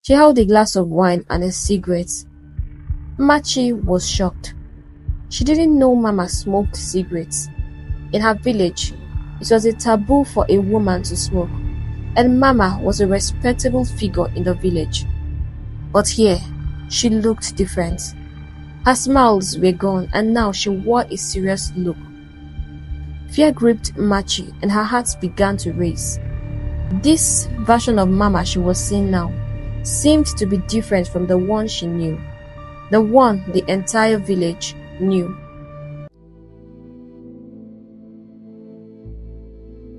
She held a glass of wine and a cigarette. Machi was shocked. She didn't know Mama smoked cigarettes. In her village, it was a taboo for a woman to smoke, and Mama was a respectable figure in the village. But here, she looked different. Her smiles were gone, and now she wore a serious look. Fear gripped Machi, and her heart began to race. This version of Mama she was seeing now seemed to be different from the one she knew, the one the entire village knew.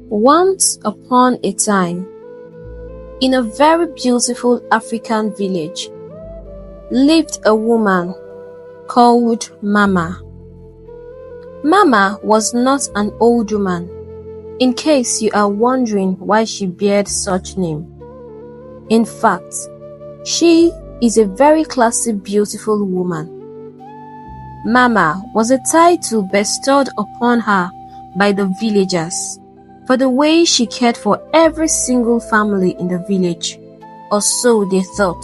Once upon a time, in a very beautiful African village, lived a woman called Mama. Mama was not an old woman, in case you are wondering why she bared such name. In fact, she is a very classy, beautiful woman. Mama was a title bestowed upon her by the villagers for the way she cared for every single family in the village, or so they thought.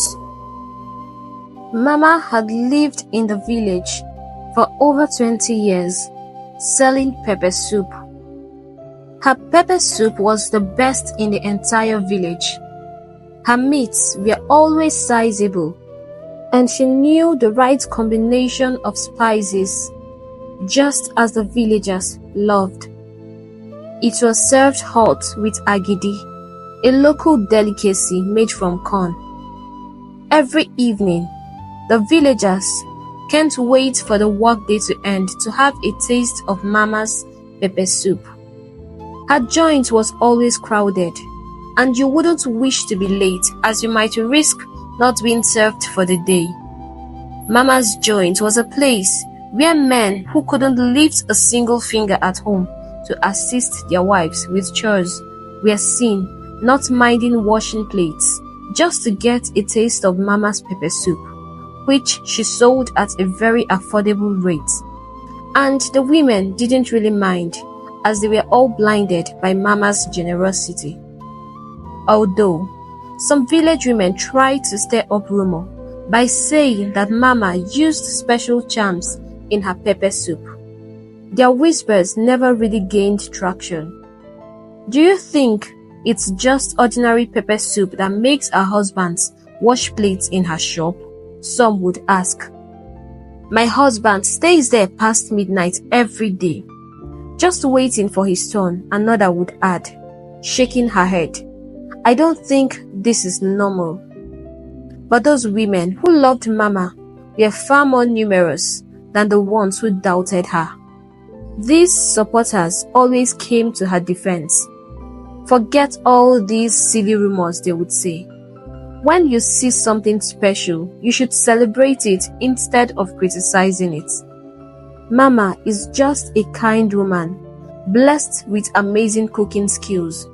Mama had lived in the village for over 20 years, selling pepper soup. Her pepper soup was the best in the entire village. Her meats were always sizable, and she knew the right combination of spices, just as the villagers loved. It was served hot with agidi, a local delicacy made from corn. Every evening, the villagers can't wait for the workday to end to have a taste of Mama's pepper soup. Her joint was always crowded, and you wouldn't wish to be late as you might risk not being served for the day. Mama's joint was a place where men who couldn't lift a single finger at home to assist their wives with chores were seen not minding washing plates just to get a taste of Mama's pepper soup, which she sold at a very affordable rate. And the women didn't really mind, as they were all blinded by Mama's generosity. Although some village women tried to stir up rumor by saying that Mama used special charms in her pepper soup, their whispers never really gained traction. Do you think it's just ordinary pepper soup that makes her husbands wash plates in her shop? Some would ask. My husband stays there past midnight every day, just waiting for his turn, another would add, shaking her head. I don't think this is normal. But those women who loved Mama were far more numerous than the ones who doubted her. These supporters always came to her defense. Forget all these silly rumors, they would say. When you see something special, you should celebrate it instead of criticizing it. Mama is just a kind woman, blessed with amazing cooking skills.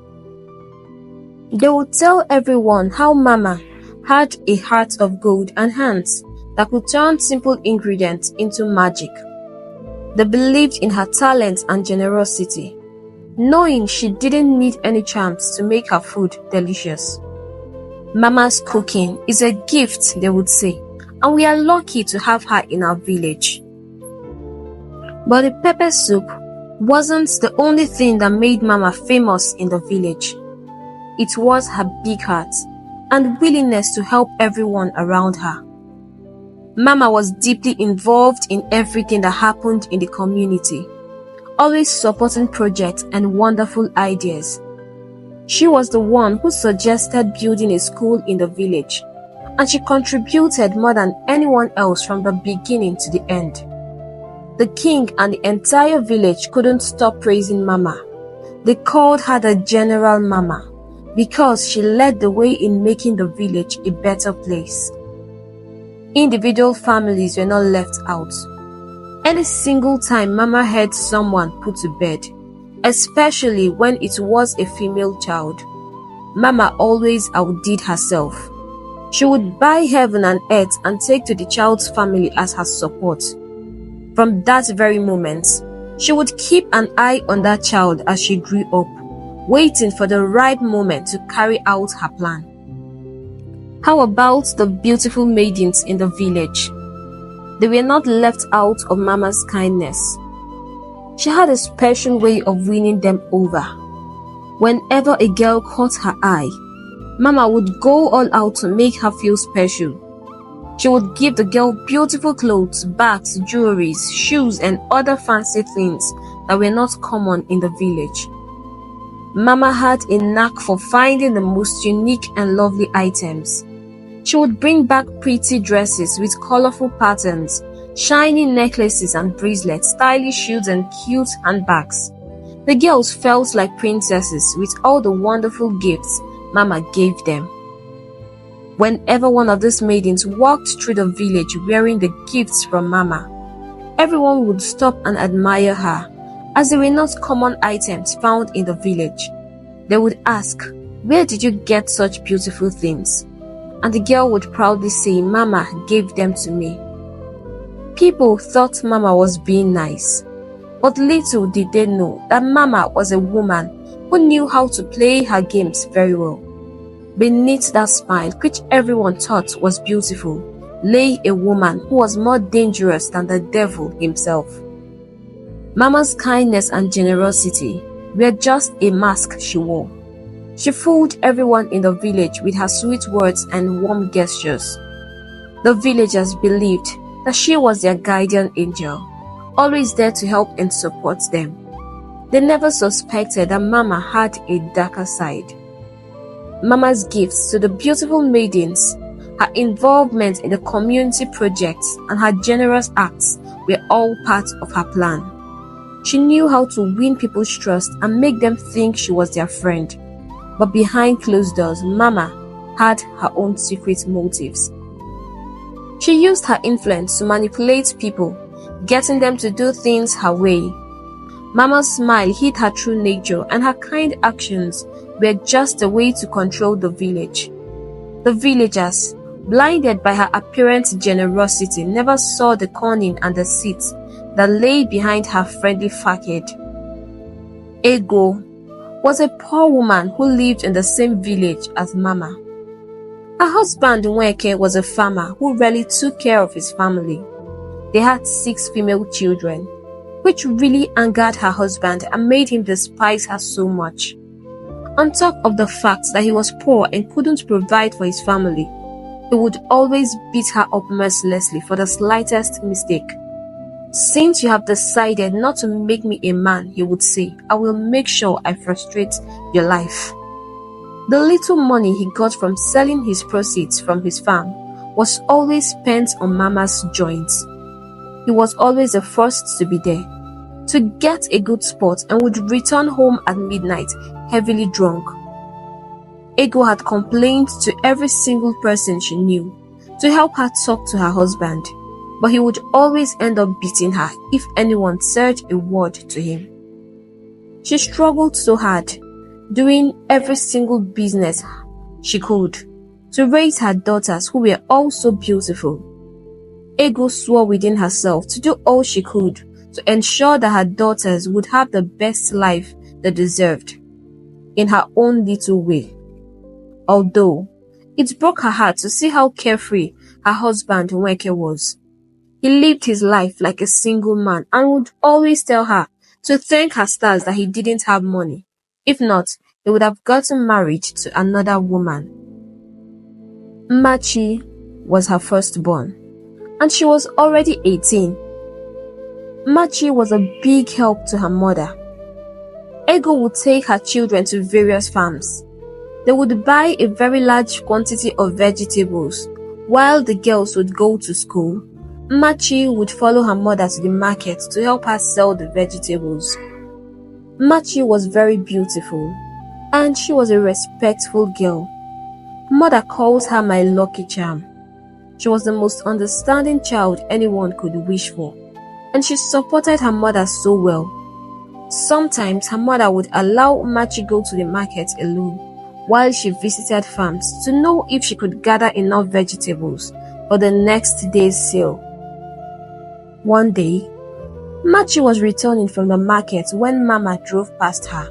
They would tell everyone how Mama had a heart of gold and hands that could turn simple ingredients into magic. They believed in her talent and generosity, knowing she didn't need any charms to make her food delicious. Mama's cooking is a gift, they would say, and we are lucky to have her in our village. But the pepper soup wasn't the only thing that made Mama famous in the village. It was her big heart and willingness to help everyone around her. Mama was deeply involved in everything that happened in the community, always supporting projects and wonderful ideas. She was the one who suggested building a school in the village, and she contributed more than anyone else from the beginning to the end. The king and the entire village couldn't stop praising Mama. They called her the General Mama because she led the way in making the village a better place. Individual families were not left out. Any single time Mama heard someone put to bed, especially when it was a female child, Mama always outdid herself. She would buy heaven and earth and take to the child's family as her support. From that very moment, she would keep an eye on that child as she grew up, waiting for the right moment to carry out her plan. How about the beautiful maidens in the village? They were not left out of Mama's kindness. She had a special way of winning them over. Whenever a girl caught her eye, Mama would go all out to make her feel special. She would give the girl beautiful clothes, bags, jewelry, shoes, and other fancy things that were not common in the village. Mama had a knack for finding the most unique and lovely items. She would bring back pretty dresses with colorful patterns, shiny necklaces and bracelets, stylish shoes, and cute handbags. The girls felt like princesses with all the wonderful gifts Mama gave them. Whenever one of these maidens walked through the village wearing the gifts from Mama, everyone would stop and admire her, as they were not common items found in the village. They would ask, "Where did you get such beautiful things?" And the girl would proudly say, "Mama gave them to me." People thought Mama was being nice, but little did they know that Mama was a woman who knew how to play her games very well. Beneath that smile, which everyone thought was beautiful, lay a woman who was more dangerous than the devil himself. Mama's kindness and generosity were just a mask she wore. She fooled everyone in the village with her sweet words and warm gestures. The villagers believed that she was their guardian angel, always there to help and support them. They never suspected that Mama had a darker side. Mama's gifts to the beautiful maidens, her involvement in the community projects, and her generous acts were all part of her plan. She knew how to win people's trust and make them think she was their friend. But behind closed doors, Mama had her own secret motives. She used her influence to manipulate people, getting them to do things her way. Mama's smile hid her true nature, and her kind actions were just a way to control the village. The villagers, blinded by her apparent generosity, never saw the cunning and deceit that lay behind her friendly facade. Ego was a poor woman who lived in the same village as Mama. Her husband Nweke was a farmer who rarely took care of his family. They had 6 female children, which really angered her husband and made him despise her so much. On top of the fact that he was poor and couldn't provide for his family, he would always beat her up mercilessly for the slightest mistake. "Since you have decided not to make me a man," he would say, "I will make sure I frustrate your life." The little money he got from selling his proceeds from his farm was always spent on Mama's joints. He was always the first to be there, to get a good spot, and would return home at midnight heavily drunk. Ego had complained to every single person she knew to help her talk to her husband, but he would always end up beating her if anyone said a word to him. She struggled so hard, doing every single business she could to raise her daughters, who were all so beautiful. Ego swore within herself to do all she could to ensure that her daughters would have the best life they deserved, in her own little way. Although it broke her heart to see how carefree her husband Nweke was. He lived his life like a single man and would always tell her to thank her stars that he didn't have money. If not, he would have gotten married to another woman. Machi was her firstborn, and she was already 18. Machi was a big help to her mother. Ego would take her children to various farms. They would buy a very large quantity of vegetables. While the girls would go to school, Machi would follow her mother to the market to help her sell the vegetables. Machi was very beautiful, and she was a respectful girl. Mother calls her my lucky charm. She was the most understanding child anyone could wish for, and she supported her mother so well. Sometimes her mother would allow Machi go to the market alone while she visited farms to know if she could gather enough vegetables for the next day's sale. One day, Machi was returning from the market when Mama drove past her.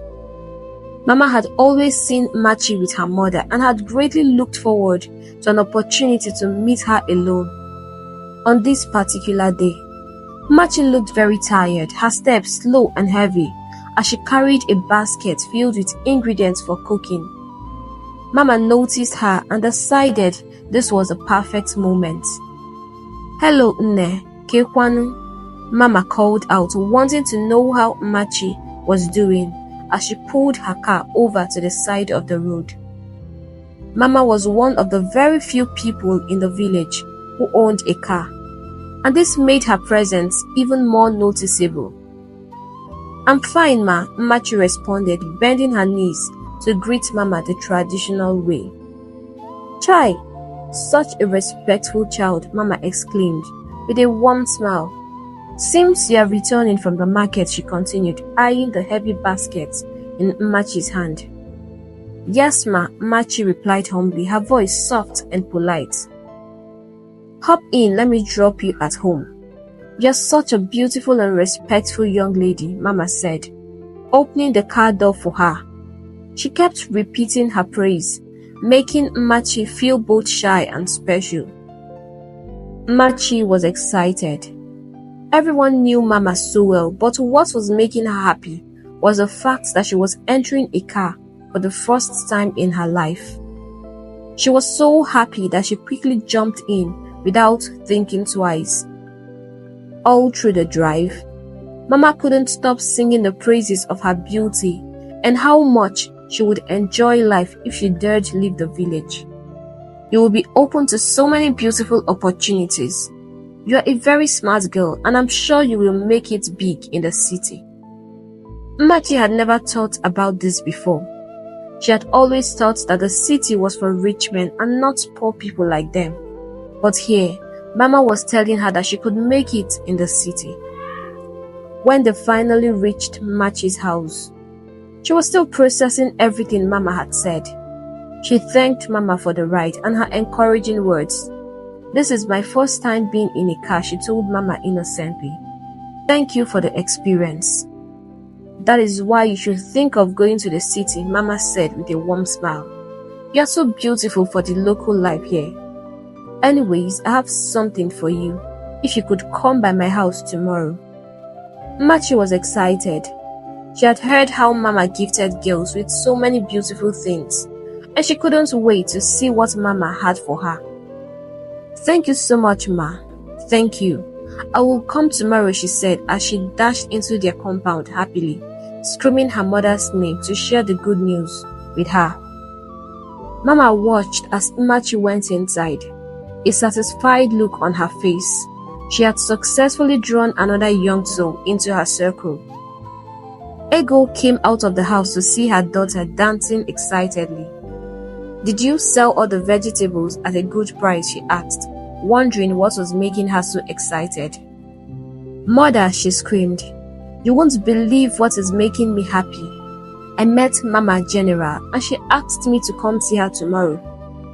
Mama had always seen Machi with her mother and had greatly looked forward to an opportunity to meet her alone. On this particular day, Machi looked very tired, her steps slow and heavy, as she carried a basket filled with ingredients for cooking. Mama noticed her and decided this was a perfect moment. "Hello, Nne, Kekwanu," Mama called out, wanting to know how Machi was doing as she pulled her car over to the side of the road. Mama was one of the very few people in the village who owned a car, and this made her presence even more noticeable. "I'm fine, Ma," Machi responded, bending her knees to greet Mama the traditional way. "Chai, such a respectful child," Mama exclaimed with a warm smile. "Seems you are returning from the market," she continued, eyeing the heavy basket in Machi's hand. "Yes, Ma," Machi replied humbly, her voice soft and polite. "Hop in, let me drop you at home. You're such a beautiful and respectful young lady," Mama said, opening the car door for her. She kept repeating her praise, making Machi feel both shy and special. Machi was excited. Everyone knew Mama so well, but what was making her happy was the fact that she was entering a car for the first time in her life. She was so happy that she quickly jumped in without thinking twice. All through the drive, Mama couldn't stop singing the praises of her beauty and how much she would enjoy life if she dared leave the village. "You will be open to so many beautiful opportunities. You are a very smart girl, and I'm sure you will make it big in the city." Machi had never thought about this before. She had always thought that the city was for rich men and not poor people like them. But here, Mama was telling her that she could make it in the city. When they finally reached Machi's house, she was still processing everything Mama had said. She thanked Mama for the ride and her encouraging words. "This is my first time being in a car," she told Mama innocently. "Thank you for the experience. That is why you should think of going to the city," Mama said with a warm smile. "You are so beautiful for the local life here. Anyways, I have something for you, if you could come by my house tomorrow." Machi was excited. She had heard how Mama gifted girls with so many beautiful things, and she couldn't wait to see what Mama had for her. "Thank you so much, Ma. Thank you. I will come tomorrow," she said as she dashed into their compound happily, screaming her mother's name to share the good news with her. Mama watched as Machi went inside, a satisfied look on her face. She had successfully drawn another young soul into her circle. Ego came out of the house to see her daughter dancing excitedly. "Did you sell all the vegetables at a good price?" she asked, wondering what was making her so excited. "Mother," she screamed, "you won't believe what is making me happy. I met Mama General and she asked me to come see her tomorrow.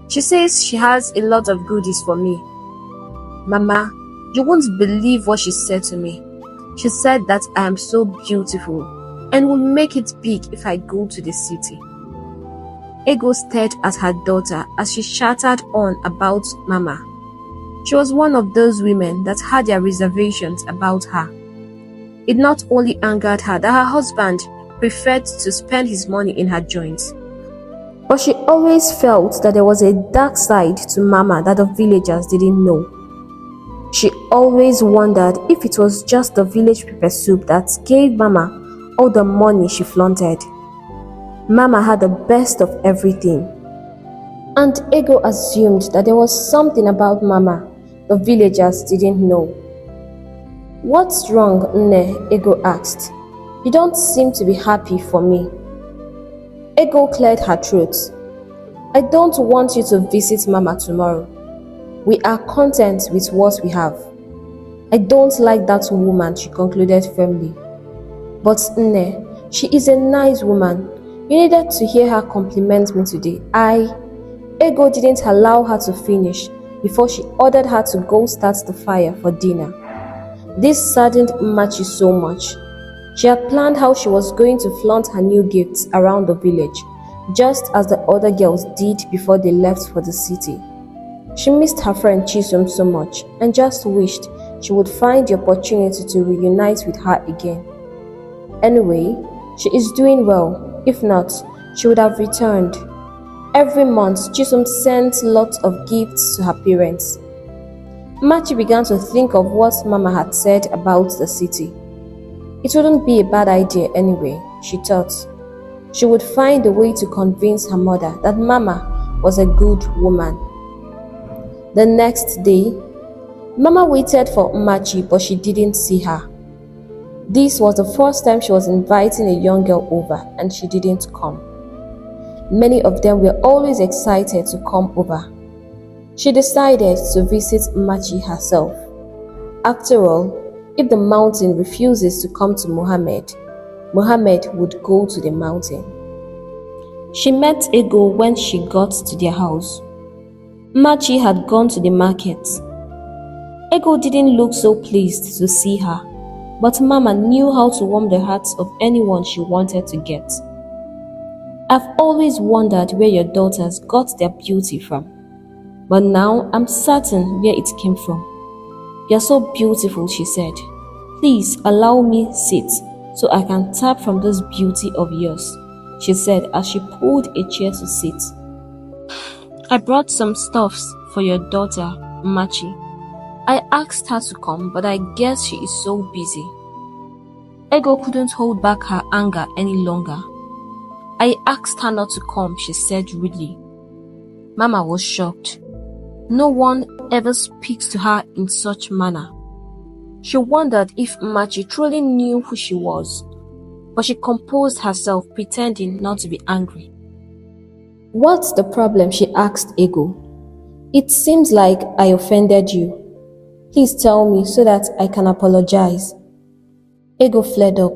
She says she has a lot of goodies for me. Mama, you won't believe what she said to me. She said that I am so beautiful and will make it big if I go to the city." Ego stared at her daughter as she chattered on about Mama. She was one of those women that had their reservations about her. It not only angered her that her husband preferred to spend his money in her joints, but she always felt that there was a dark side to Mama that the villagers didn't know. She always wondered if it was just the village pepper soup that gave Mama all the money she flaunted. Mama had the best of everything, and Ego assumed that there was something about Mama the villagers didn't know. "What's wrong, Nne?" Ego asked. "You don't seem to be happy for me." Ego cleared her throat. "I don't want you to visit Mama tomorrow. We are content with what we have. I don't like that woman," she concluded firmly. "But Nne, she is a nice woman. You needed to hear her compliment me today." Ego didn't allow her to finish before she ordered her to go start the fire for dinner. This saddened Machi so much. She had planned how she was going to flaunt her new gifts around the village, just as the other girls did before they left for the city. She missed her friend Chisom so much and just wished she would find the opportunity to reunite with her again. Anyway, she is doing well. If not, she would have returned. Every month, Chisom sent lots of gifts to her parents. Machi began to think of what Mama had said about the city. It wouldn't be a bad idea anyway, she thought. She would find a way to convince her mother that Mama was a good woman. The next day, Mama waited for Machi, but she didn't see her. This was the first time she was inviting a young girl over and she didn't come. Many of them were always excited to come over. She decided to visit Machi herself. After all, if the mountain refuses to come to Mohammed, Mohammed would go to the mountain. She met Ego when she got to their house. Machi had gone to the market. Ego didn't look so pleased to see her, but Mama knew how to warm the hearts of anyone she wanted to get. I've always wondered where your daughters got their beauty from, but now I'm certain where it came from. You're so beautiful, she said. Please allow me sit so I can tap from this beauty of yours, she said as she pulled a chair to sit. I brought some stuffs for your daughter, Machi. I asked her to come, but I guess she is so busy. Ego couldn't hold back her anger any longer. I asked her not to come, she said rudely. Mama was shocked. No one ever speaks to her in such manner. She wondered if Machi truly knew who she was, but she composed herself, pretending not to be angry. What's the problem? She asked Ego. It seems like I offended you. Please tell me so that I can apologize. Ego flared up.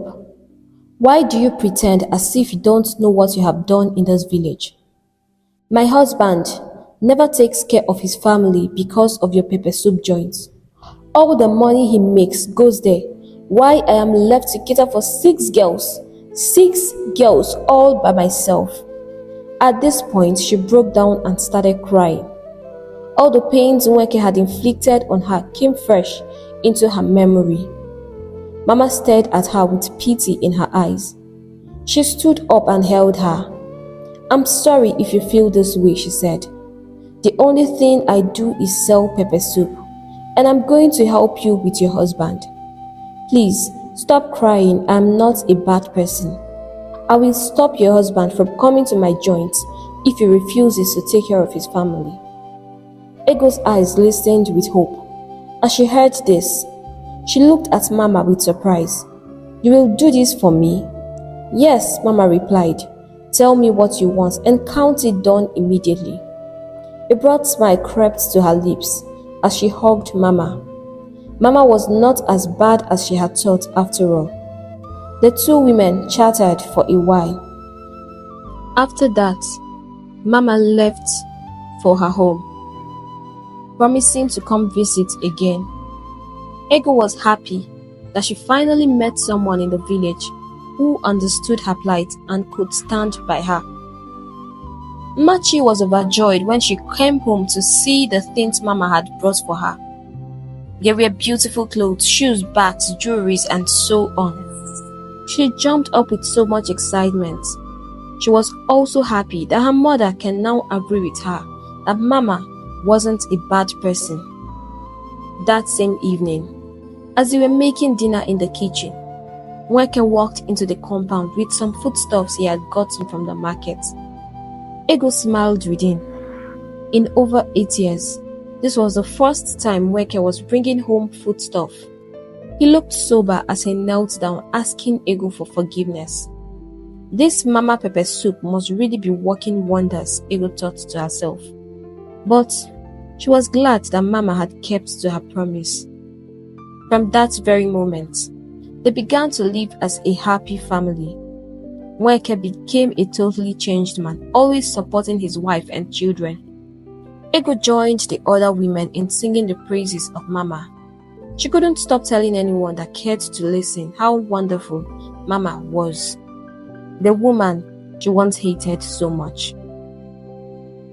Why do you pretend as if you don't know what you have done in this village? My husband never takes care of his family because of your pepper soup joints. All the money he makes goes there. Why I am left to cater for 6 girls. 6 girls all by myself. At this point, she broke down and started crying. All the pains Nweke had inflicted on her came fresh into her memory. Mama stared at her with pity in her eyes. She stood up and held her. I'm sorry if you feel this way, she said. The only thing I do is sell pepper soup, and I'm going to help you with your husband. Please, stop crying. I'm not a bad person. I will stop your husband from coming to my joints if he refuses to take care of his family. Ego's eyes glistened with hope. As she heard this, she looked at Mama with surprise. You will do this for me? Yes, Mama replied. Tell me what you want and count it done immediately. A broad smile crept to her lips as she hugged Mama. Mama was not as bad as she had thought after all. The 2 women chatted for a while. After that, Mama left for her home, promising to come visit again. Ego was happy that she finally met someone in the village who understood her plight and could stand by her. Machi was overjoyed when she came home to see the things Mama had brought for her. There were beautiful clothes, shoes, bags, jewelry, and so on. She jumped up with so much excitement. She was also happy that her mother can now agree with her that Mama wasn't a bad person. That same evening, as they were making dinner in the kitchen, Nweke walked into the compound with some foodstuffs he had gotten from the market. Ego smiled within. In over 8 years, this was the first time Nweke was bringing home foodstuff. He looked sober as he knelt down, asking Ego for forgiveness. This Mama pepper soup must really be working wonders, Ego thought to herself. But she was glad that Mama had kept to her promise. From that very moment, they began to live as a happy family. Nweke became a totally changed man, always supporting his wife and children. Ego joined the other women in singing the praises of Mama. She couldn't stop telling anyone that cared to listen how wonderful Mama was, the woman she once hated so much.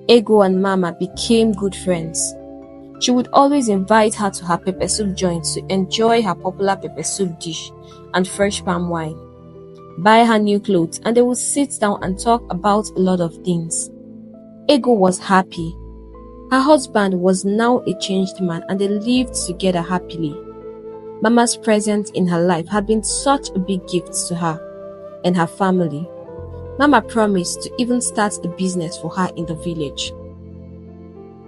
Ego and Mama became good friends. She would always invite her to her pepper soup joint to enjoy her popular pepper soup dish and fresh palm wine, buy her new clothes, and they would sit down and talk about a lot of things. Ego was happy. Her husband was now a changed man and they lived together happily. Mama's presence in her life had been such a big gift to her and her family. Mama promised to even start a business for her in the village.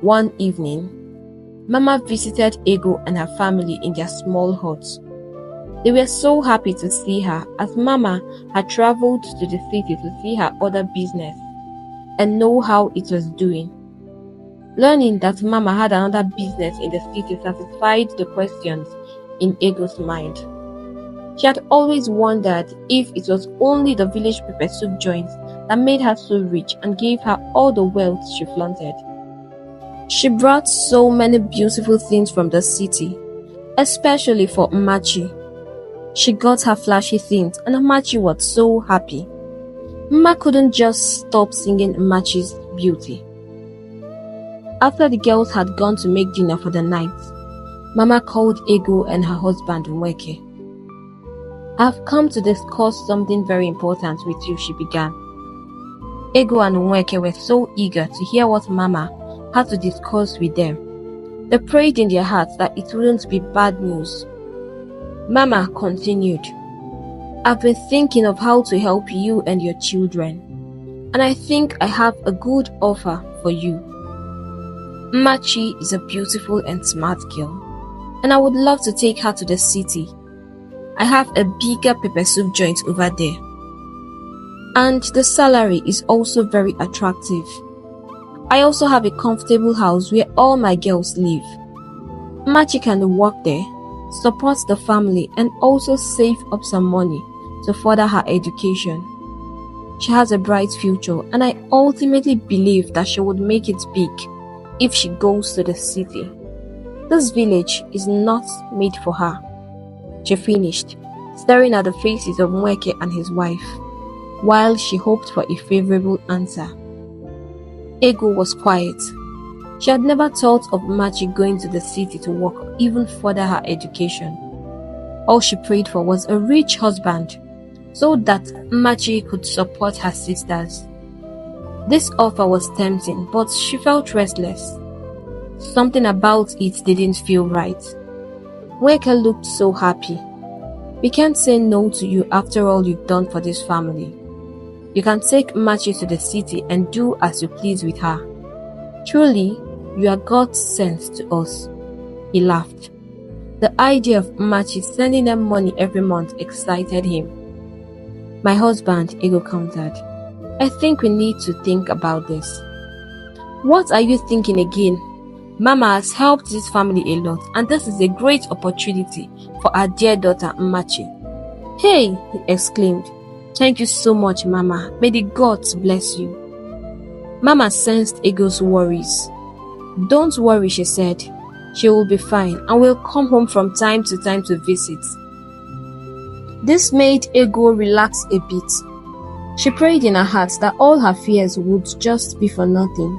One evening, Mama visited Ego and her family in their small hut. They were so happy to see her as Mama had traveled to the city to see her other business and know how it was doing. Learning that Mama had another business in the city satisfied the questions in Ego's mind. She had always wondered if it was only the village pepper soup joint that made her so rich and gave her all the wealth she flaunted. She brought so many beautiful things from the city, especially for Mmachi. She got her flashy things and Mmachi was so happy. Mama couldn't just stop singing Mmachi's beauty. After the girls had gone to make dinner for the night, Mama called Ego and her husband Nweke. "I've come to discuss something very important with you," she began. Ego and Nweke were so eager to hear what Mama had to discuss with them. They prayed in their hearts that it wouldn't be bad news. Mama continued, "I've been thinking of how to help you and your children, and I think I have a good offer for you. Mmachi is a beautiful and smart girl, and I would love to take her to the city. I have a bigger pepper soup joint over there, and the salary is also very attractive. I also have a comfortable house where all my girls live. Mmachi can work there, support the family, and also save up some money to further her education. She has a bright future, and I ultimately believe that she would make it big if she goes to the city. This village is not made for her," she finished, staring at the faces of Nweke and his wife, while she hoped for a favorable answer. Ego was quiet. She had never thought of Mmachi going to the city to work or even further her education. All she prayed for was a rich husband, so that Mmachi could support her sisters. This offer was tempting, but she felt restless. Something about it didn't feel right. Nweke looked so happy. "We can't say no to you after all you've done for this family. You can take Mmachi to the city and do as you please with her. Truly, you are God's sense to us." He laughed. The idea of Mmachi sending them money every month excited him. "My husband," Ego countered, "I think we need to think about this." "What are you thinking again? Mama has helped this family a lot, and this is a great opportunity for our dear daughter Mmachi." "Hey!" he exclaimed. "Thank you so much, Mama. May the gods bless you." Mama sensed Ego's worries. "Don't worry," she said. "She will be fine and will come home from time to time to visit." This made Ego relax a bit. She prayed in her heart that all her fears would just be for nothing.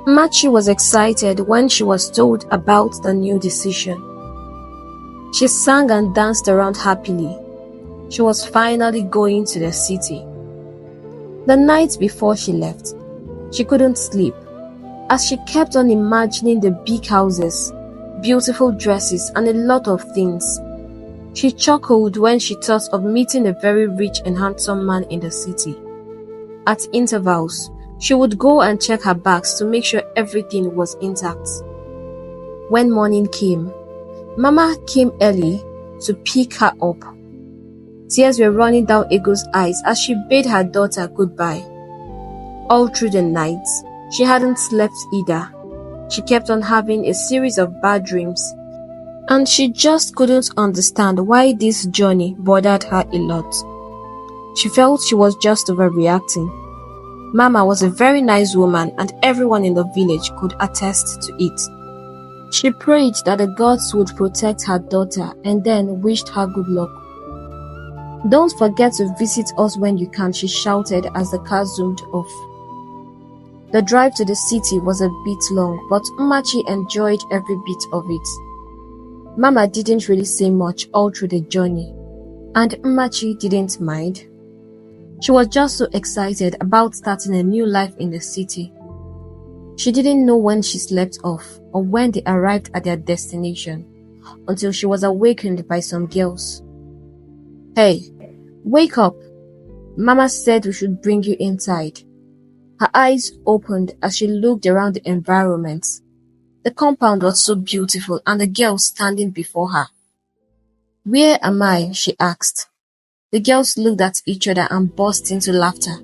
Mmachi was excited when she was told about the new decision. She sang and danced around happily. She was finally going to the city. The night before she left, she couldn't sleep, as she kept on imagining the big houses, beautiful dresses, and a lot of things. She chuckled when she thought of meeting a very rich and handsome man in the city. At intervals, she would go and check her bags to make sure everything was intact. When morning came, Mama came early to pick her up. Tears were running down Ego's eyes as she bade her daughter goodbye. All through the night, she hadn't slept either. She kept on having a series of bad dreams, and she just couldn't understand why this journey bothered her a lot. She felt she was just overreacting. Mama was a very nice woman and everyone in the village could attest to it. She prayed that the gods would protect her daughter and then wished her good luck. "Don't forget to visit us when you can," she shouted as the car zoomed off. The drive to the city was a bit long, but Mmachi enjoyed every bit of it. Mama didn't really say much all through the journey, and Mmachi didn't mind. She was just so excited about starting a new life in the city. She didn't know when she slept off or when they arrived at their destination until she was awakened by some girls. "Hey, wake up! Mama said we should bring you inside." Her eyes opened as she looked around the environment. The compound was so beautiful and the girls standing before her. "Where am I?" she asked. The girls looked at each other and burst into laughter.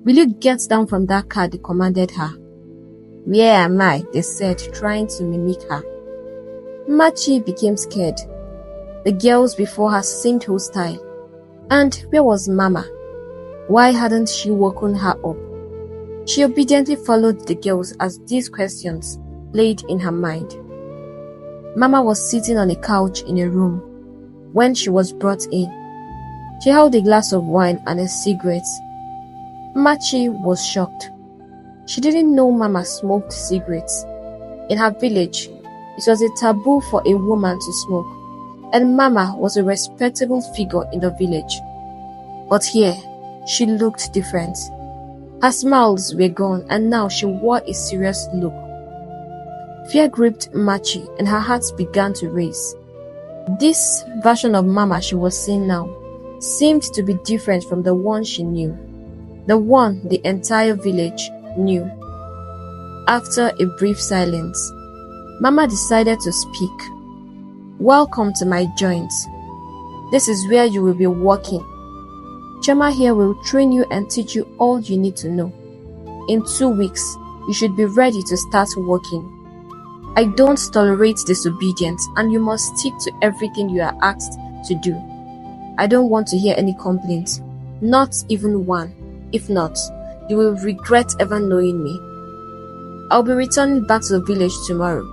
"Will you get down from that car?" they commanded her. "Where am I?" they said, trying to mimic her. Mmachi became scared. The girls before her seemed hostile. And where was Mama? Why hadn't she woken her up? She obediently followed the girls as these questions played in her mind. Mama was sitting on a couch in a room when she was brought in. She held a glass of wine and a cigarette. Mmachi was shocked. She didn't know Mama smoked cigarettes. In her village, it was a taboo for a woman to smoke, and Mama was a respectable figure in the village. But here, she looked different. Her smiles were gone, and now she wore a serious look. Fear gripped Mmachi, and her heart began to race. This version of Mama she was seeing now seemed to be different from the one she knew, the one the entire village knew. After a brief silence, Mama decided to speak. "Welcome to my joint. This is where you will be working. Chema here will train you and teach you all you need to know. In 2 weeks, you should be ready to start working. I don't tolerate disobedience, and you must stick to everything you are asked to do. I don't want to hear any complaints, not even one. If not, you will regret ever knowing me. I'll be returning back to the village tomorrow,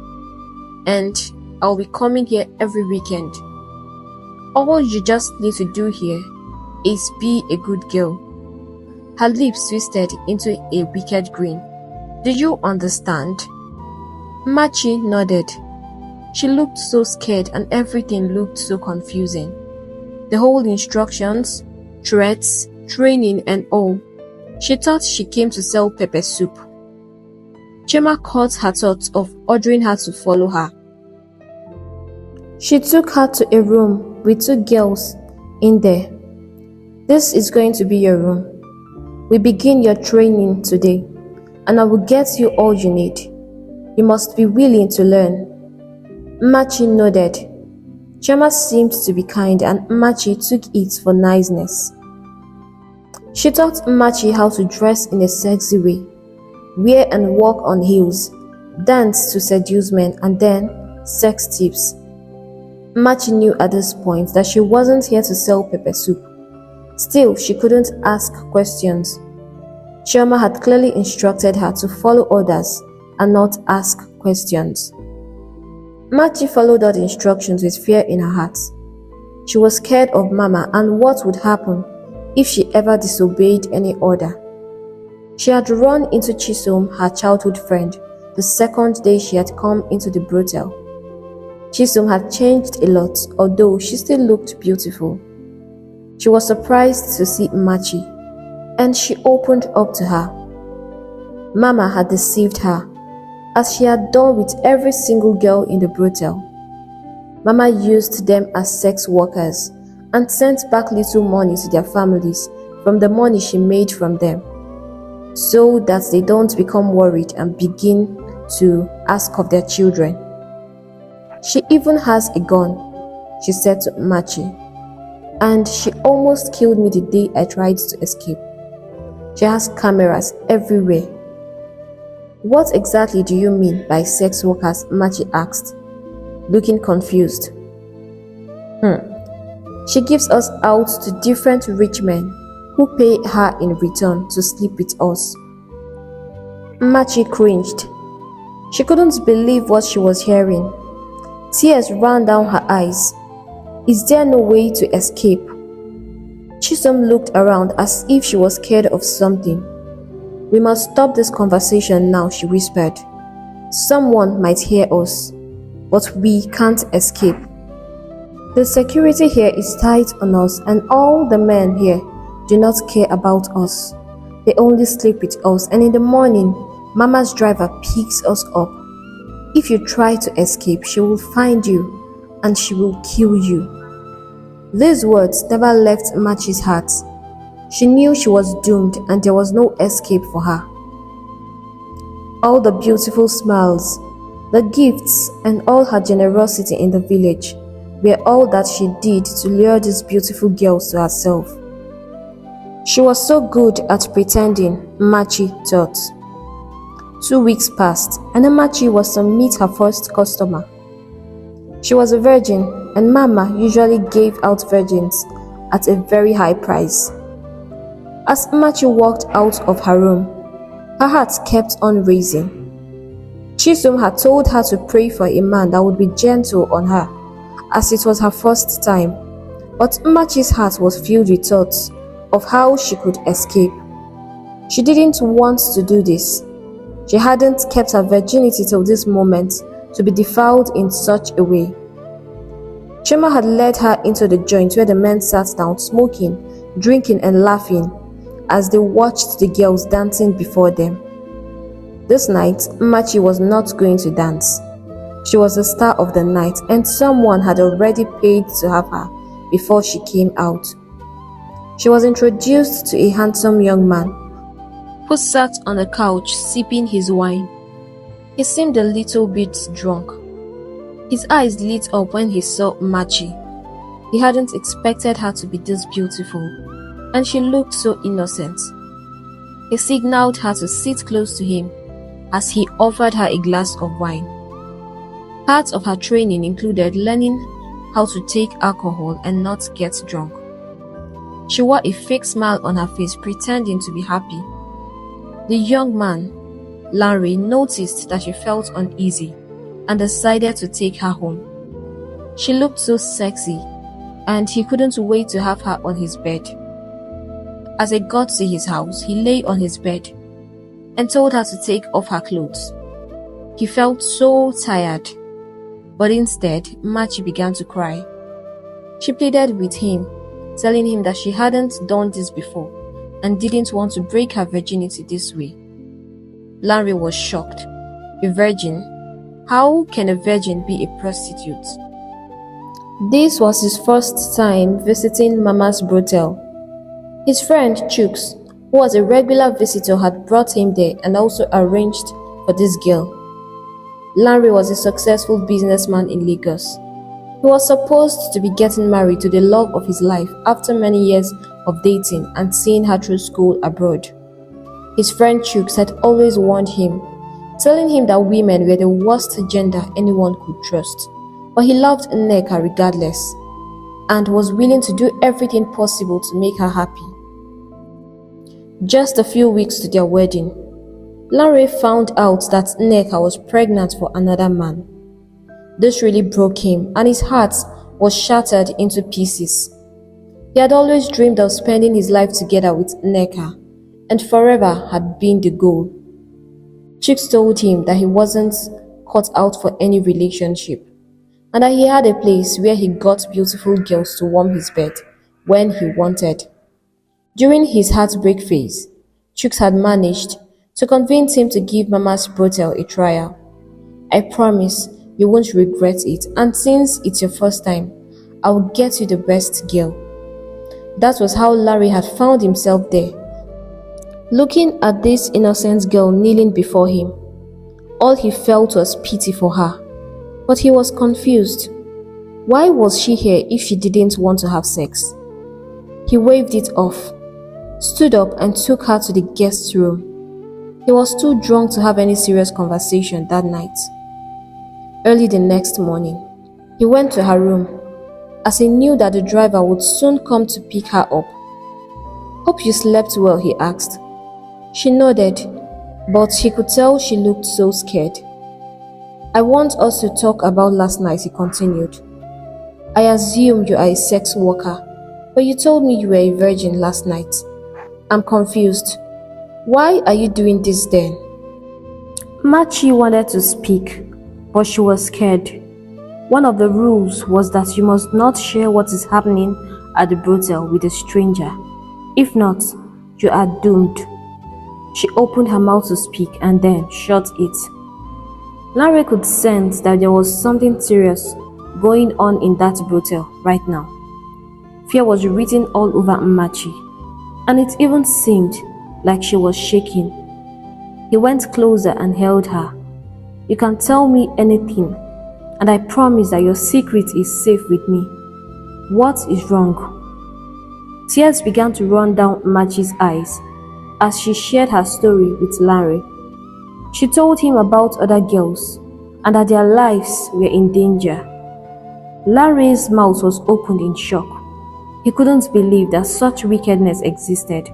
and I'll be coming here every weekend. All you just need to do here is be a good girl." Her lips twisted into a wicked grin. "Do you understand?" Mmachi nodded. She looked so scared and everything looked so confusing. The whole instructions, threats, training and all. She thought she came to sell pepper soup. Chema caught her thoughts of ordering her to follow her. She took her to a room with 2 girls in there. "This is going to be your room. We begin your training today, and I will get you all you need. You must be willing to learn." Mmachi nodded. Chema seemed to be kind, and Mmachi took it for niceness. She taught Mmachi how to dress in a sexy way, wear and walk on heels, dance to seduce men, and then sex tips. Mmachi knew at this point that she wasn't here to sell pepper soup. Still, she couldn't ask questions. Chioma had clearly instructed her to follow orders and not ask questions. Mmachi followed all the instructions with fear in her heart. She was scared of Mama and what would happen if she ever disobeyed any order. She had run into Chisom, her childhood friend, the second day she had come into the brothel. Chisom had changed a lot, although she still looked beautiful. She was surprised to see Mmachi, and she opened up to her. Mama had deceived her, as she had done with every single girl in the brothel. Mama used them as sex workers and sent back little money to their families from the money she made from them, so that they don't become worried and begin to ask of their children. "She even has a gun," she said to Mmachi, "and she almost killed me the day I tried to escape. She has cameras everywhere." "What exactly do you mean by sex workers?" Mmachi asked, looking confused. She gives us out to different rich men who pay her in return to sleep with us." Mmachi cringed. She couldn't believe what she was hearing. Tears ran down her eyes. Is there no way to escape? Chisom looked around as if she was scared of something. We must stop this conversation now, she whispered. Someone might hear us, but we can't escape. The security here is tight on us, and all the men here do not care about us. They only sleep with us, and in the morning, Mama's driver picks us up. If you try to escape, she will find you, and she will kill you. These words never left Machi's heart. She knew she was doomed, and there was no escape for her. All the beautiful smiles, the gifts, and all her generosity in the village were all that she did to lure these beautiful girls to herself. She was so good at pretending, Machi thought. 2 weeks passed, and Machi was to meet her first customer. She was a virgin, and Mama usually gave out virgins at a very high price. As Machi walked out of her room, her heart kept on racing. Chisom had told her to pray for a man that would be gentle on her, as it was her first time. But Machi's heart was filled with thoughts of how she could escape. She didn't want to do this. She hadn't kept her virginity till this moment to be defiled in such a way. Chima had led her into the joint where the men sat down smoking, drinking and laughing as they watched the girls dancing before them. This night, Machi was not going to dance. She was the star of the night, and someone had already paid to have her before she came out. She was introduced to a handsome young man who sat on the couch sipping his wine. He seemed a little bit drunk. His eyes lit up when he saw Machi. He hadn't expected her to be this beautiful, and she looked so innocent. He signaled her to sit close to him as he offered her a glass of wine. Part of her training included learning how to take alcohol and not get drunk. She wore a fake smile on her face, pretending to be happy. The young man, Larry, noticed that she felt uneasy and decided to take her home. She looked so sexy, and he couldn't wait to have her on his bed. As they got to his house, he lay on his bed and told her to take off her clothes. He felt so tired, but instead, Machi began to cry. She pleaded with him, telling him that she hadn't done this before and didn't want to break her virginity this way. Larry was shocked. A virgin? How can a virgin be a prostitute? This was his first time visiting Mama's brothel. His friend Chooks, who was a regular visitor, had brought him there and also arranged for this girl. Larry was a successful businessman in Lagos. He was supposed to be getting married to the love of his life after many years of dating and seeing her through school abroad. His friend Chooks had always warned him, telling him that women were the worst gender anyone could trust. But he loved Nneka regardless and was willing to do everything possible to make her happy. Just a few weeks to their wedding, Larry found out that Nneka was pregnant for another man. This really broke him, and his heart was shattered into pieces. He had always dreamed of spending his life together with Nneka, and forever had been the goal. Chicks told him that he wasn't cut out for any relationship, and that he had a place where he got beautiful girls to warm his bed when he wanted. During his heartbreak phase, Chooks had managed to convince him to give Mama's brothel a trial. I promise you won't regret it, and since it's your first time, I will get you the best girl. That was how Larry had found himself there, looking at this innocent girl kneeling before him. All he felt was pity for her, but he was confused. Why was she here if she didn't want to have sex? He waved it off, stood up and took her to the guest room. He was too drunk to have any serious conversation that night. Early the next morning, he went to her room, as he knew that the driver would soon come to pick her up. "Hope you slept well," he asked. She nodded, but he could tell she looked so scared. I want us to talk about last night, he continued. I assume you are a sex worker, but you told me you were a virgin last night. I'm confused. Why are you doing this then? Machi wanted to speak, but she was scared. One of the rules was that you must not share what is happening at the brothel with a stranger. If not, you are doomed. She opened her mouth to speak and then shut it. Larry could sense that there was something serious going on in that brothel right now. Fear was written all over Machi, and it even seemed like she was shaking. He went closer and held her. You can tell me anything, and I promise that your secret is safe with me. What is wrong? Tears began to run down Machi's eyes as she shared her story with Larry. She told him about other girls and that their lives were in danger. Larry's mouth was opened in shock. He couldn't believe that such wickedness existed,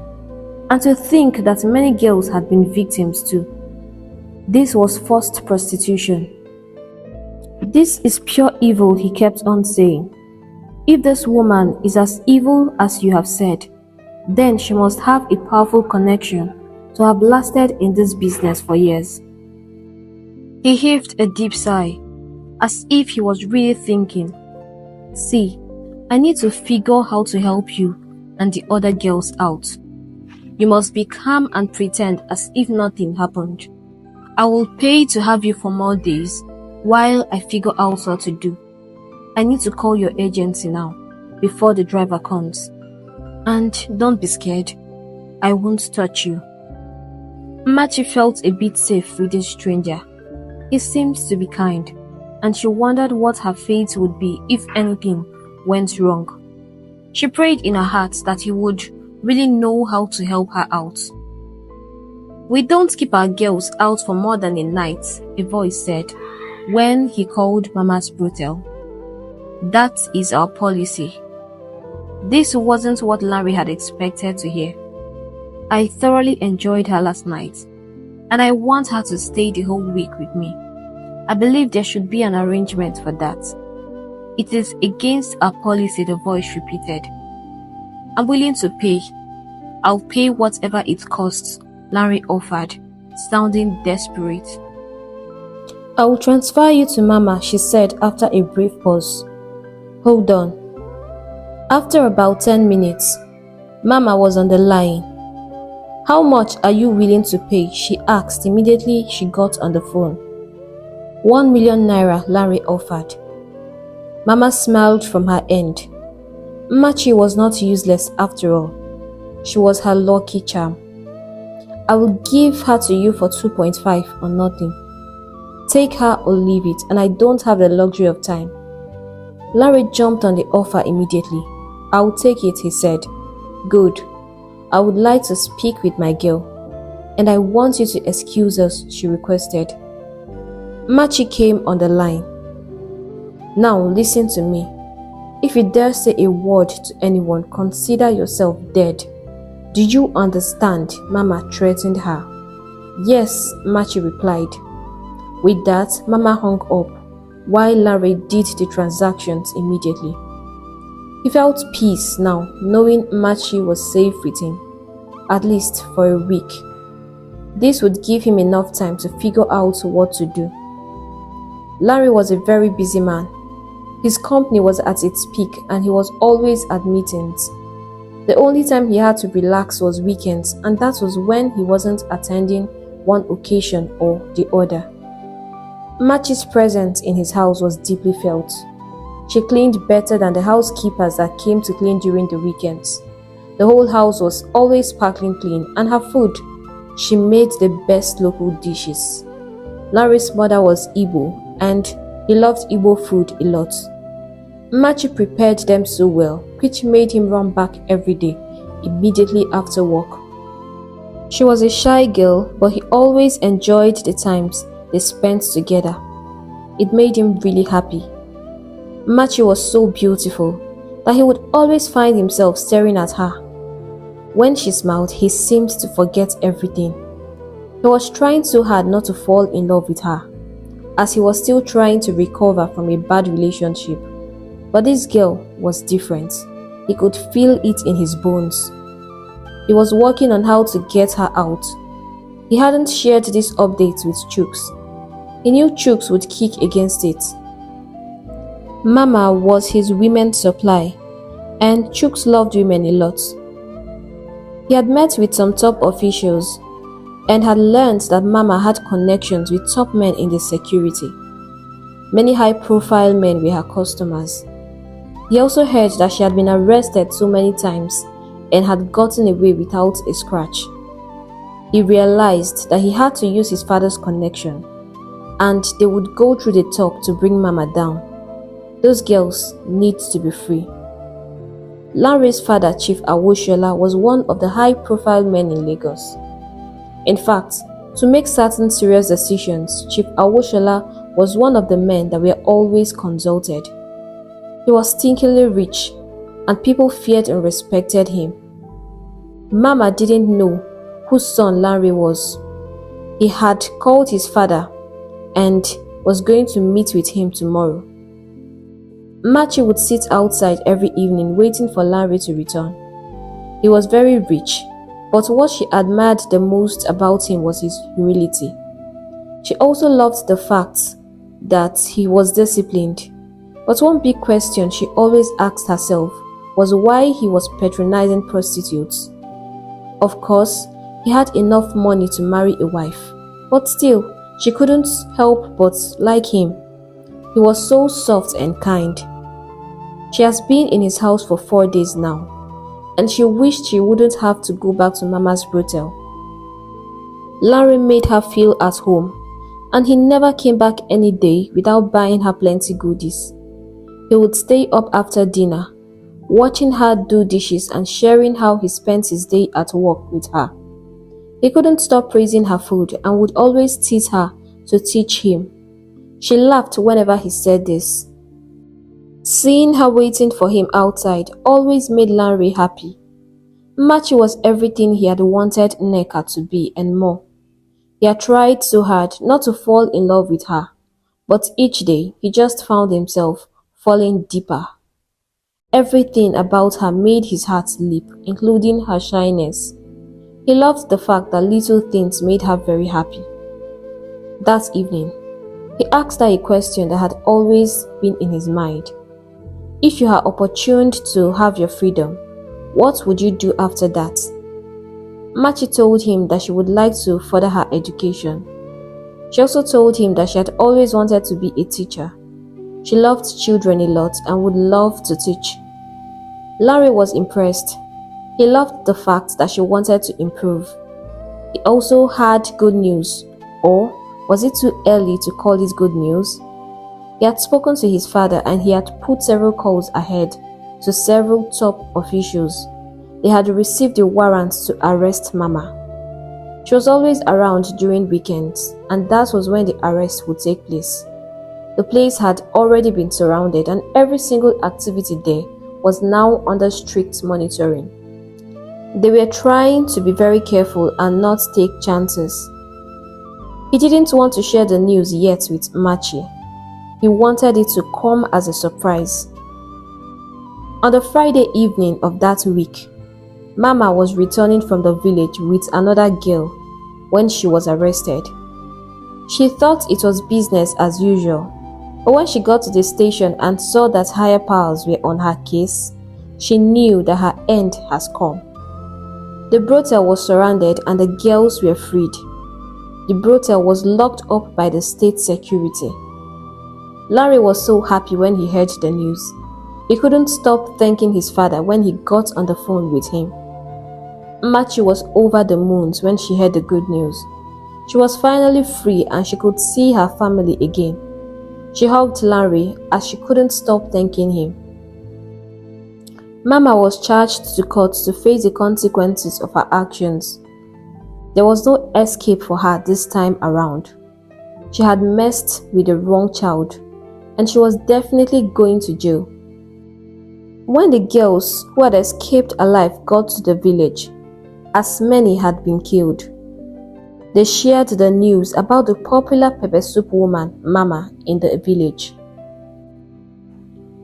and to think that many girls had been victims too. This was forced prostitution. This is pure evil, he kept on saying. If this woman is as evil as you have said, then she must have a powerful connection to have lasted in this business for years. He heaved a deep sigh, as if he was really thinking, see, I need to figure how to help you and the other girls out. You must be calm and pretend as if nothing happened. I will pay to have you for more days while I figure out what to do. I need to call your agency now, before the driver comes. And don't be scared. I won't touch you. Machi felt a bit safe with this stranger. He seemed to be kind, and she wondered what her fate would be if anything went wrong. She prayed in her heart that he would really know how to help her out. We don't keep our girls out for more than a night, a voice said, when he called Mama's brothel. That is our policy. This wasn't what Larry had expected to hear. I thoroughly enjoyed her last night, and I want her to stay the whole week with me. I believe there should be an arrangement for that. It is against our policy, the voice repeated. I'm willing to pay. I'll pay whatever it costs, Larry offered, sounding desperate. I will transfer you to Mama, she said after a brief pause. Hold on. After about 10 minutes, Mama was on the line. How much are you willing to pay? She asked immediately she got on the phone. 1 million naira, Larry offered. Mama smiled from her end. Machi was not useless after all. She was her lucky charm. I will give her to you for 2.5 or nothing. Take her or leave it, and I don't have the luxury of time. Larry jumped on the offer immediately. I will take it, he said. Good. I would like to speak with my girl, and I want you to excuse us, she requested. Machi came on the line. Now listen to me. If you dare say a word to anyone, consider yourself dead. Do you understand? Mama threatened her. Yes, Machi replied. With that, Mama hung up, while Larry did the transactions immediately. He felt peace now, knowing Machi was safe with him, at least for a week. This would give him enough time to figure out what to do. Larry was a very busy man. His company was at its peak and he was always at meetings. The only time he had to relax was weekends, and that was when he wasn't attending one occasion or the other. Machi's presence in his house was deeply felt. She cleaned better than the housekeepers that came to clean during the weekends. The whole house was always sparkling clean, and her food, she made the best local dishes. Larry's mother was Igbo, and he loved Igbo food a lot. Machi prepared them so well, which made him run back every day, immediately after work. She was a shy girl, but he always enjoyed the times they spent together. It made him really happy. Machi was so beautiful that he would always find himself staring at her. When she smiled, he seemed to forget everything. He was trying so hard not to fall in love with her. as he was still trying to recover from a bad relationship. But this girl was different. He could feel it in his bones. He was working on how to get her out. He hadn't shared this update with Chooks. He knew Chooks would kick against it. Mama was his women's supply, and Chooks loved women a lot. He had met with some top officials and had learned that Mama had connections with top men in the security. Many high-profile men were her customers. He also heard that she had been arrested so many times and had gotten away without a scratch. He realized that he had to use his father's connection, and they would go through the top to bring Mama down. Those girls need to be free. Lanre's father, Chief Awoshola, was one of the high-profile men in Lagos. In fact, to make certain serious decisions, Chief Awoshola was one of the men that were always consulted. He was stinkingly rich, and people feared and respected him. Mama didn't know whose son Lanre was. He had called his father and was going to meet with him tomorrow. Machi would sit outside every evening waiting for Lanre to return. He was very rich, but what she admired the most about him was his humility. She also loved the fact that he was disciplined. But one big question she always asked herself was why he was patronizing prostitutes. Of course, he had enough money to marry a wife, but still, she couldn't help but like him. He was so soft and kind. She has been in his house for 4 days now, and she wished she wouldn't have to go back to Mama's brothel. Lanre made her feel at home, and he never came back any day without buying her plenty goodies. He would stay up after dinner, watching her do dishes and sharing how he spent his day at work with her. He couldn't stop praising her food and would always tease her to teach him. She laughed whenever he said this. Seeing her waiting for him outside always made Lanre happy. Machi was everything he had wanted Nneka to be and more. He had tried so hard not to fall in love with her, but each day he just found himself falling deeper. Everything about her made his heart leap, including her shyness. He loved the fact that little things made her very happy. That evening, he asked her a question that had always been in his mind. If you are opportuned to have your freedom, what would you do after that? Machi told him that she would like to further her education. She also told him that she had always wanted to be a teacher. She loved children a lot and would love to teach. Lanre was impressed. He loved the fact that she wanted to improve. He also had good news, or was it too early to call it good news? He had spoken to his father and he had put several calls ahead to several top officials. They had received a warrant to arrest Mama. She was always around during weekends, and that was when the arrest would take place. The place had already been surrounded and every single activity there was now under strict monitoring. They were trying to be very careful and not take chances. He didn't want to share the news yet with Machi. He wanted it to come as a surprise. On the Friday evening of that week, Mama was returning from the village with another girl when she was arrested. She thought it was business as usual, but when she got to the station and saw that higher powers were on her case, she knew that her end has come. The brothel was surrounded and the girls were freed. The brothel was locked up by the state security. Lanre was so happy when he heard the news. He couldn't stop thanking his father when he got on the phone with him. Machi was over the moon when she heard the good news. She was finally free and she could see her family again. She hugged Lanre as she couldn't stop thanking him. Mama was charged to court to face the consequences of her actions. There was no escape for her this time around. She had messed with the wrong child, and she was definitely going to jail. When the girls who had escaped alive got to the village, as many had been killed. They shared the news about the popular pepper soup woman, Mama, in the village.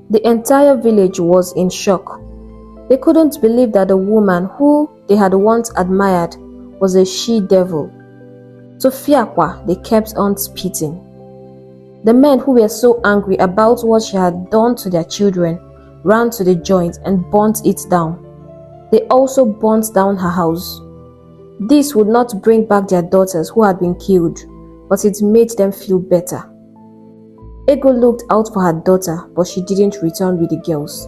The entire village was in shock. They couldn't believe that the woman who they had once admired was a she-devil. To Fiakwa, they kept on spitting. The men who were so angry about what she had done to their children ran to the joint and burnt it down. They also burnt down her house. This would not bring back their daughters who had been killed, but it made them feel better. Ego looked out for her daughter, but she didn't return with the girls.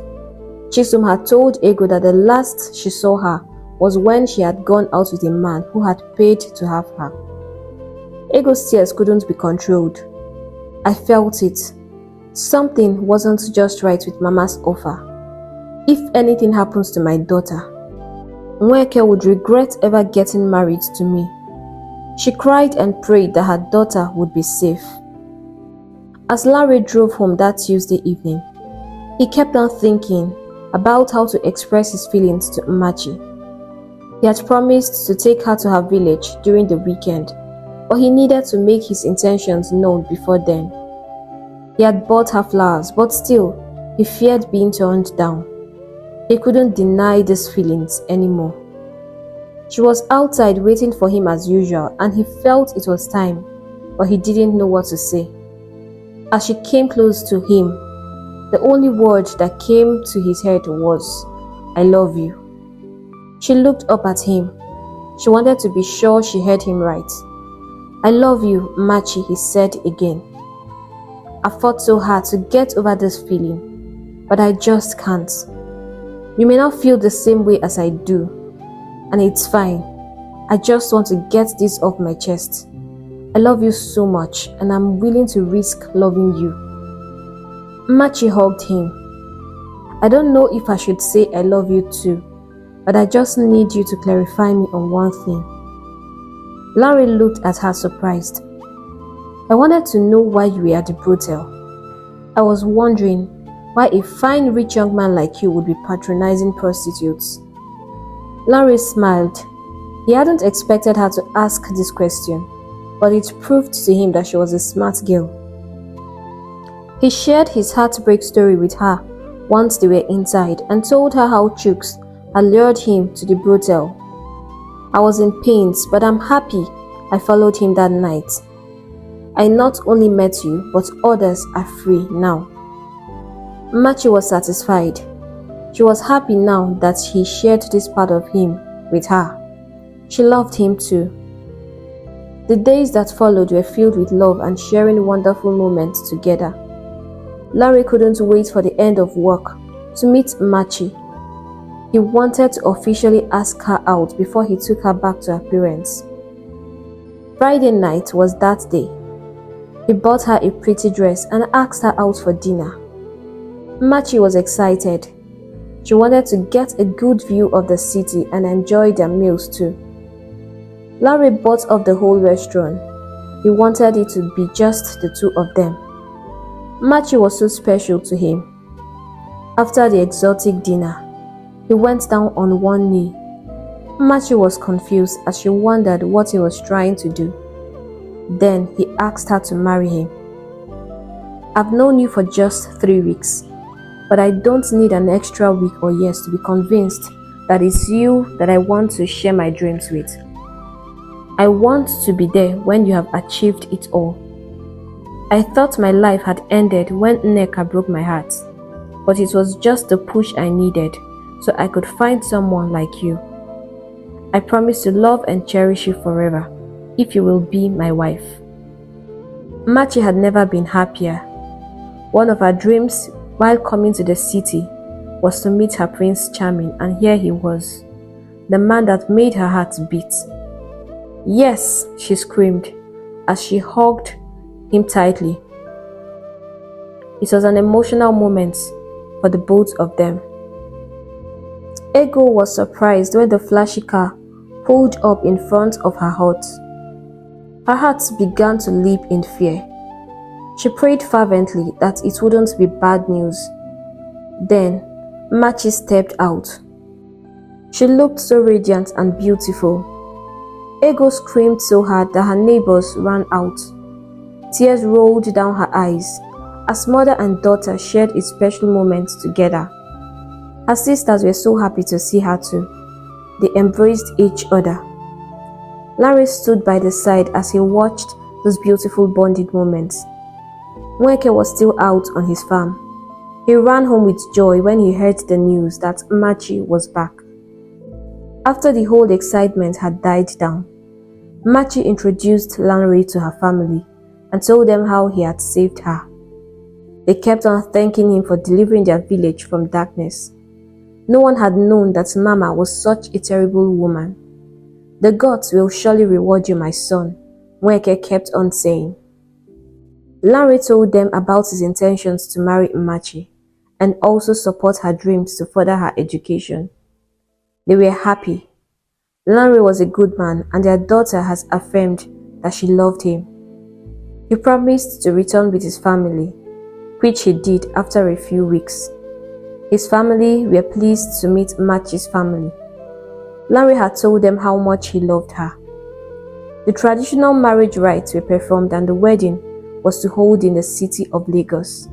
Chisom had told Ego that the last she saw her was when she had gone out with a man who had paid to have her. Ego's tears couldn't be controlled. I felt it. Something wasn't just right with Mama's offer. If anything happens to my daughter, Nweke would regret ever getting married to me. She cried and prayed that her daughter would be safe. As Larry drove home that Tuesday evening, he kept on thinking about how to express his feelings to Mmachi. He had promised to take her to her village during the weekend, but he needed to make his intentions known before then. He had bought her flowers, but still, he feared being turned down. He couldn't deny these feelings anymore. She was outside waiting for him as usual, and he felt it was time, but he didn't know what to say. As she came close to him, the only word that came to his head was, "I love you." She looked up at him. She wanted to be sure she heard him right. "I love you, Machi," he said again. "I fought so hard to get over this feeling, but I just can't. You may not feel the same way as I do, and it's fine. I just want to get this off my chest. I love you so much, and I'm willing to risk loving you." Machi hugged him. "I don't know if I should say I love you too, but I just need you to clarify me on one thing." Larry looked at her surprised. "I wanted to know why you were at the brothel. I was wondering why a fine rich young man like you would be patronizing prostitutes." Larry smiled. He hadn't expected her to ask this question, but it proved to him that she was a smart girl. He shared his heartbreak story with her once they were inside and told her how Chooks had lured him to the brothel. "I was in pains, but I'm happy I followed him that night. I not only met you, but others are free now." Machi was satisfied. She was happy now that he shared this part of him with her. She loved him too. The days that followed were filled with love and sharing wonderful moments together. Larry couldn't wait for the end of work to meet Machi. He wanted to officially ask her out before he took her back to her parents. Friday night was that day. He bought her a pretty dress and asked her out for dinner. Machi was excited. She wanted to get a good view of the city and enjoy their meals too. Larry bought off the whole restaurant. He wanted it to be just the two of them. Machi was so special to him. After the exotic dinner, he went down on one knee. Machi was confused as she wondered what he was trying to do. Then he asked her to marry him. "I've known you for just 3 weeks, but I don't need an extra week or years to be convinced that it's you that I want to share my dreams with. I want to be there when you have achieved it all. I thought my life had ended when Nneka broke my heart, but it was just the push I needed so I could find someone like you. I promise to love and cherish you forever if you will be my wife." Machi had never been happier. One of her dreams while coming to the city was to meet her Prince Charming, and here he was, the man that made her heart beat. "Yes," she screamed as she hugged him tightly. It was an emotional moment for the both of them. Ego was surprised when the flashy car pulled up in front of her hut. Her heart began to leap in fear. She prayed fervently that it wouldn't be bad news. Then, Machi stepped out. She looked so radiant and beautiful. Ego screamed so hard that her neighbors ran out. Tears rolled down her eyes as mother and daughter shared a special moment together. Her sisters were so happy to see her too. They embraced each other. Larry stood by the side as he watched those beautiful bonding moments. Nweke was still out on his farm. He ran home with joy when he heard the news that Machi was back. After the whole excitement had died down, Machi introduced Larry to her family and told them how he had saved her. They kept on thanking him for delivering their village from darkness. No one had known that Mama was such a terrible woman. The gods will surely reward you, my son, Nweke kept on saying. Larry told them about his intentions to marry Machi and also support her dreams to further her education. They were happy. Larry was a good man and their daughter has affirmed that she loved him. He promised to return with his family, which he did after a few weeks. His family were pleased to meet Machi's family. Larry had told them how much he loved her. The traditional marriage rites were performed and the wedding was to hold in the city of Lagos.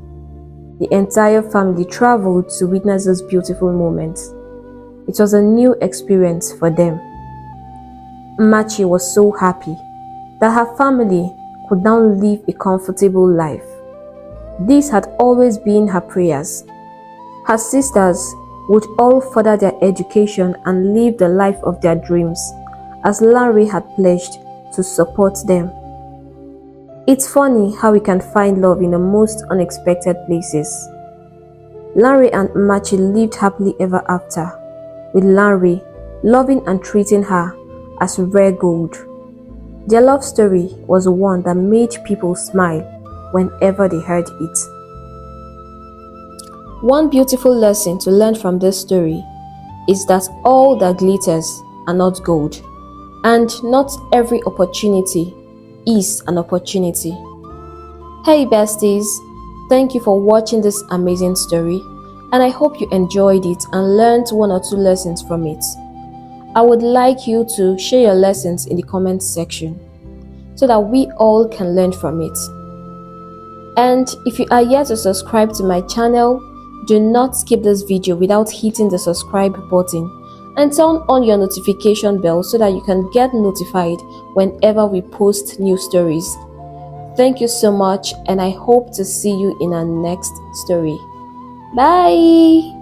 The entire family traveled to witness those beautiful moments. It was a new experience for them. Machi was so happy that her family could now live a comfortable life. This had always been her prayers. Her sisters would all further their education and live the life of their dreams, as Larry had pledged to support them. It's funny how we can find love in the most unexpected places. Larry and Machi lived happily ever after, with Larry loving and treating her as rare gold. Their love story was one that made people smile whenever they heard it. One beautiful lesson to learn from this story is that all that glitters are not gold, and not every opportunity is an opportunity. Hey besties, thank you for watching this amazing story, and I hope you enjoyed it and learned one or two lessons from it. I would like you to share your lessons in the comment section so that we all can learn from it. And if you are yet to subscribe to my channel, do not skip this video without hitting the subscribe button and turn on your notification bell so that you can get notified whenever we post new stories. Thank you so much, and I hope to see you in our next story. Bye!